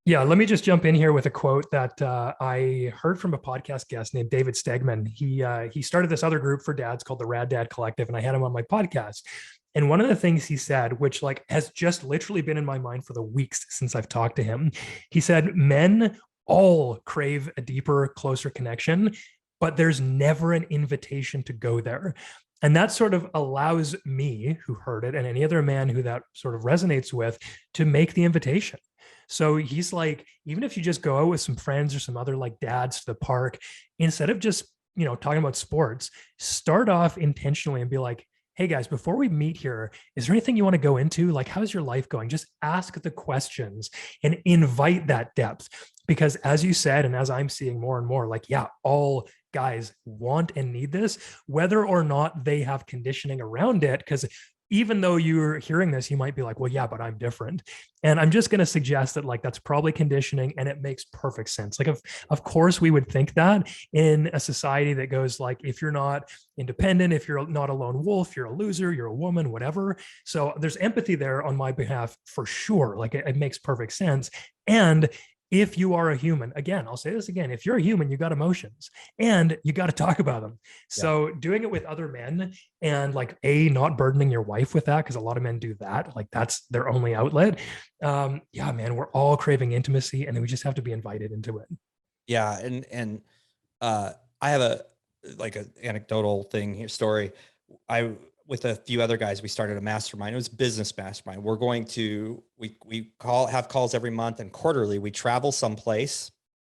Yeah, let me just jump in here with a quote that I heard from a podcast guest named David Stegman. He started this other group for dads called the Rad Dad Collective, and I had him on my podcast. And one of the things he said, which like has just literally been in my mind for the weeks since I've talked to him, he said, "Men all crave a deeper, closer connection, but there's never an invitation to go there." And that sort of allows me, who heard it, and any other man who that sort of resonates with, to make the invitation. So he's like, even if you just go out with some friends or some other like dads to the park, instead of just, talking about sports, start off intentionally and be like, hey guys, before we meet here, is there anything you want to go into? Like, how's your life going? Just ask the questions and invite that depth. Because as you said, and as I'm seeing more and more, like, yeah, all guys want and need this, whether or not they have conditioning around it. Because even though you're hearing this, you might be like, well, yeah, but I'm different. And I'm just going to suggest that like that's probably conditioning and it makes perfect sense. Like, of course, we would think that in a society that goes like, if you're not independent, if you're not a lone wolf, you're a loser, you're a woman, whatever. So there's empathy there on my behalf for sure. Like it makes perfect sense. And if you are a human, again, I'll say this again, if you're a human, you got emotions and you got to talk about them. Yeah. So doing it with other men and like not burdening your wife with that, because a lot of men do that, like that's their only outlet. Yeah, man, we're all craving intimacy and then we just have to be invited into it. Yeah. And I have a anecdotal thing here, story. I with a few other guys, we started a mastermind. It was a business mastermind. We have calls every month, and quarterly we travel someplace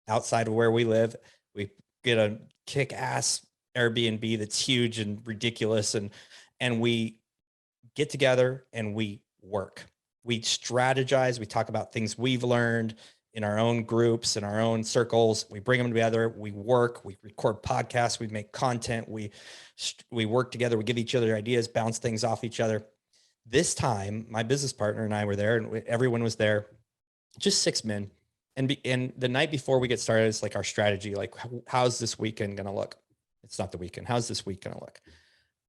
outside of where we live. We get a kick-ass Airbnb that's huge and ridiculous, and we get together and we work. We strategize. We talk about things we've learned in our own groups, in our own circles. We bring them together. We work. We record podcasts. We make content. We work together. We give each other ideas, bounce things off each other. This time, my business partner and I were there, and everyone was there, just 6 men. And the night before we get started, it's like our strategy, like, how's this weekend going to look? It's not the weekend. How's this week going to look?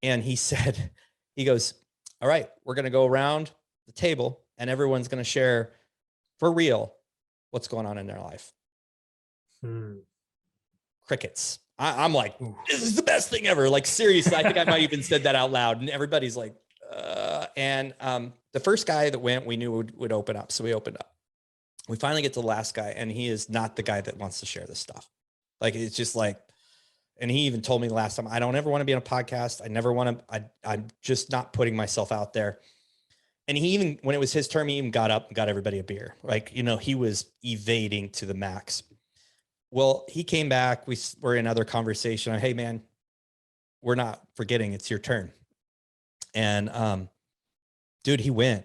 And he said, he goes, all right, we're going to go around the table and everyone's going to share for real what's going on in their life. Crickets. I'm like, this is the best thing ever. Like, seriously, I think I might even said that out loud. And everybody's like, the first guy that went, we knew would open up. So we opened up. We finally get to the last guy, and he is not the guy that wants to share this stuff. Like, it's just like, and he even told me the last time, I don't ever want to be on a podcast. I never want to, I'm just not putting myself out there. And he even, when it was his term, he even got up and got everybody a beer. Like, he was evading to the max. Well, he came back. We were in another conversation. Hey man, we're not forgetting, it's your turn. And, dude, he went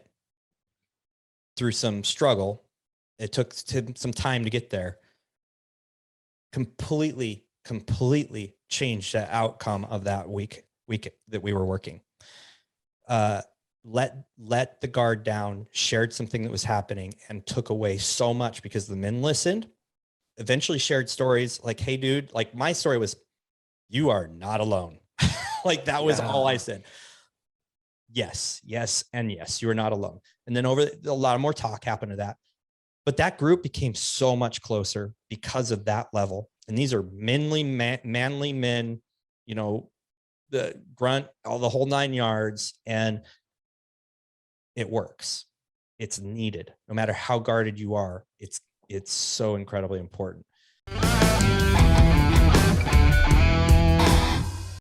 through some struggle. It took him some time to get there. Completely changed the outcome of that week that we were working. Let the guard down, shared something that was happening, and took away so much because the men listened, eventually shared stories like, hey dude, like my story was, you are not alone. Like that was all I said. Yes, and yes, you are not alone. And then a lot more talk happened to that. But that group became so much closer because of that level. And these are manly men, the grunt, all the whole 9 yards. And it works. It's needed. No matter how guarded you are, it's so incredibly important.